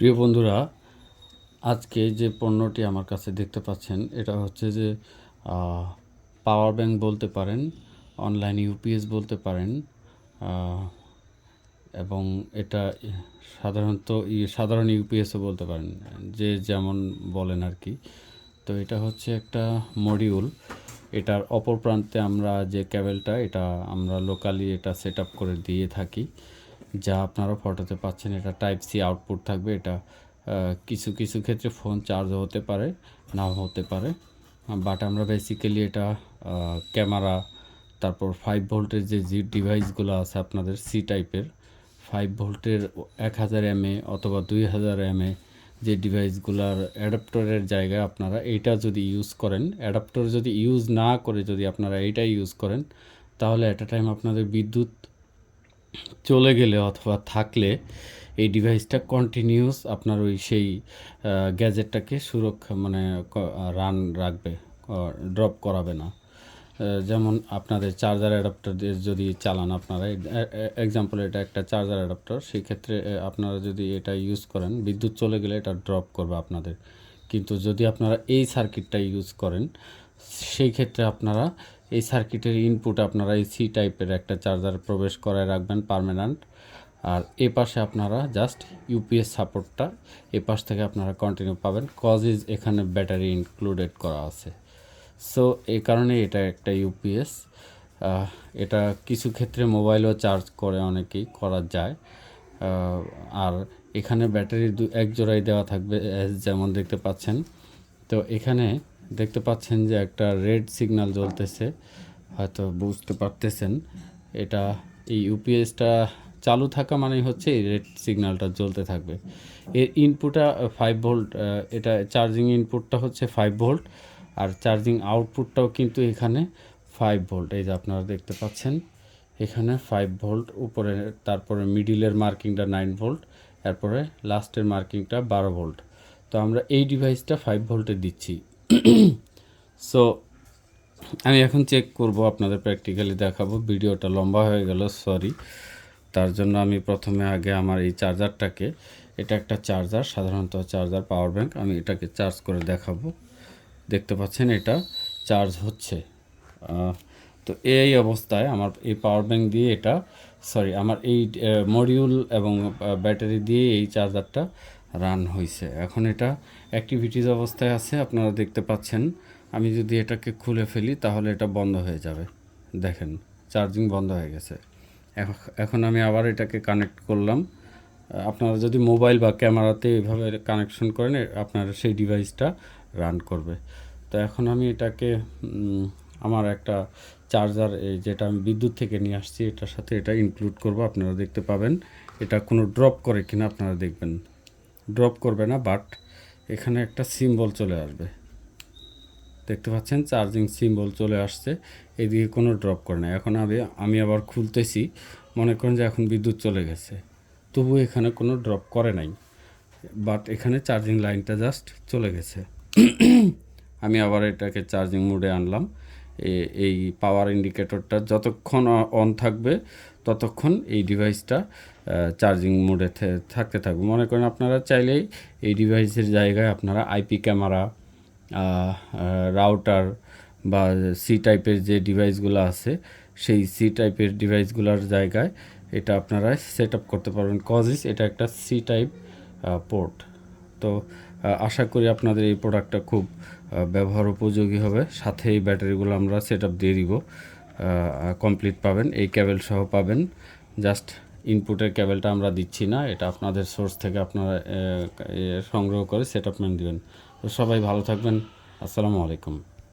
প্রিয় বন্ধুরা, আজকে যে পণ্যটি আমার কাছে দেখতে পাচ্ছেন এটা হচ্ছে যে পাওয়ার ব্যাংক বলতে পারেন, অনলাইন ইউপিএস বলতে পারেন, এবং এটা সাধারণত সাধারণ ইউপিএসও বলতে পারেন, যে যেমন বলেন আর কি। তো এটা হচ্ছে একটা মডিউল। এটার অপর প্রান্তে আমরা যে কেবেলটা, এটা আমরা লোকালি এটা সেট আপ করে দিয়ে থাকি, যা আপনারা ফটোতে পাচ্ছেন। এটা টাইপ সি আউটপুট থাকবে। এটা কিছু কিছু ক্ষেত্রে ফোন চার্জ হতে পারে, নাও হতে পারে, বাট আমরা বেসিক্যালি এটা ক্যামেরা, তারপর 5 ভোল্টের যে ডিভাইসগুলো আছে আপনাদের সি টাইপের, 5 ভোল্টের 1000 mAh অথবা 2000 mAh যে ডিভাইসগুলোর অ্যাডাপ্টরের জায়গায় আপনারা এইটা যদি ইউজ করেন, অ্যাডাপ্টর যদি ইউজ না করে যদি আপনারা এইটা ইউজ করেন, তাহলে অ্যাট আ টাইম আপনাদের বিদ্যুৎ চলে গেলে অথবা থাকলে এই ডিভাইসটা কন্টিনিউস আপনার ওই সেই গ্যাজেটটাকে সুরক্ষা রান রাখবে, ড্রপ করাবে না। যেমন আপনাদের চার্জার অ্যাডাপ্টার দিয়ে যদি চালান আপনারা, এক্সাম্পল এটা একটা চার্জার অ্যাডাপ্টার, সেই ক্ষেত্রে আপনারা যদি এটা ইউজ করেন, বিদ্যুৎ চলে গেলে এটা ড্রপ করবে আপনাদের। কিন্তু যদি আপনারা এই সার্কিটটা ইউজ করেন, সেই ক্ষেত্রে আপনারা এই সার্কিটের ইনপুট আপনারা এই সি টাইপের একটা চার্জার প্রবেশ করায় রাখবেন পার্মানেন্ট, আর এ পাশে আপনারা জাস্ট ইউপিএস সাপোর্টটা এ পাশ থেকে আপনারা কন্টিনিউ পাবেন, কজ এখানে ব্যাটারি ইনক্লুডেড করা আছে। সো এই কারণে এটা একটা ইউপিএস। এটা কিছু ক্ষেত্রে মোবাইলও চার্জ করে, অনেকেই করা যায়। আর এখানে ব্যাটারি এক জোড়াই দেওয়া থাকবে, যেমন দেখতে পাচ্ছেন। তো এখানে দেখতে পাচ্ছেন যে একটা রেড সিগন্যাল জ্বলতেছে, হয়তো বুঝতে পারতেছেন। এটা এই ইউপিএসটা চালু থাকা মানেই হচ্ছে এই রেড সিগন্যালটা জ্বলতে থাকবে। এর ইনপুটটা 5 ভোল্ট, এটা চার্জিং ইনপুটটা হচ্ছে 5 ভোল্ট, আর চার্জিং আউটপুটটাও কিন্তু এখানে 5 ভোল্ট। এই যে আপনারা দেখতে পাচ্ছেন এখানে 5 ভোল্ট উপরে, তারপরে মিডিলের মার্কিংটা 9 ভোল্ট, এরপরে লাস্টের মার্কিংটা 12 ভোল্ট। তো আমরা এই ডিভাইসটা 5 ভোল্টে দিচ্ছি। সো আমি এখন চেক করব, আপনাদের প্র্যাকটিক্যালি দেখাবো। ভিডিওটা লম্বা হয়ে গেল, সরি। তার জন্য আমি প্রথমে আগে আমার এই চার্জারটাকে, এটা একটা চার্জার, সাধারণত চার্জার পাওয়ার ব্যাংক, আমি এটাকে চার্জ করে দেখাবো। দেখতে পাচ্ছেন এটা চার্জ হচ্ছে। তো এই অবস্থায় আমার এই পাওয়ার ব্যাংক দিয়ে এটা, সরি, আমার এই মডিউল এবং ব্যাটারি দিয়ে এই চার্জারটা রান হয়েছে। এখন এটা অ্যাক্টিভিটিস অবস্থায় আছে, আপনারা দেখতে পাচ্ছেন। আমি যদি এটাকে খুলে ফেলি তাহলে এটা বন্ধ হয়ে যাবে। দেখেন চার্জিং বন্ধ হয়ে গেছে। এখন আমি আবার এটাকে কানেক্ট করলাম। আপনারা যদি মোবাইল বা ক্যামেরাতে এভাবে কানেকশন করেন, আপনার সেই ডিভাইসটা রান করবে। তো এখন আমি এটাকে আমার একটা চার্জার, যেটা আমি বিদ্যুৎ থেকে নিয়ে আসছি, এটার সাথে এটা ইনক্লুড করব। আপনারা দেখতে পাবেন এটা কোনো ড্রপ করে কিনা, আপনারা দেখবেন ড্রপ করবে না, বাট এখানে একটা সিম্বল চলে আসবে। দেখতে পাচ্ছেন চার্জিং সিম্বল চলে আসছে, এদিকে কোনো ড্রপ করে না। এখন আমি আবার খুলতেছি, মনে করেন যে এখন বিদ্যুৎ চলে গেছে, তবু এখানে কোনো ড্রপ করে নাই, বাট এখানে চার্জিং লাইনটা জাস্ট চলে গেছে। আমি আবার এটাকে চার্জিং মোডে আনলাম। এই পাওয়ার ইন্ডিকেটরটা যতক্ষণ অন থাকবে ততক্ষণ এই ডিভাইসটা চার্জিং মোডে থাকতে থাকবে। মনে করেন আপনারা চাইলেই এই ডিভাইসের জায়গায় আপনারা আইপি ক্যামেরা, রাউটার বা সি টাইপের যে ডিভাইসগুলো আছে, সেই সি টাইপের ডিভাইসগুলোর জায়গায় এটা আপনারা সেট আপ করতে পারবেন। এটা একটা সি টাইপ পোর্ট। তো আশা করি আপনাদের এই প্রোডাক্টটা খুব ব্যবহার উপযোগী হবে। সাথে এই ব্যাটারিগুলো আমরা সেট আপ দিয়ে দিব, কমপ্লিট পাবেন, এই কেবল সহ পাবেন। জাস্ট ইনপুটের কেবলটা আমরা দিচ্ছি না, এটা আপনাদের সোর্স থেকে আপনারা সংগ্রহ করে সেট আপমেন্ট দেবেন। তো সবাই ভালো থাকবেন। আসসালামু আলাইকুম।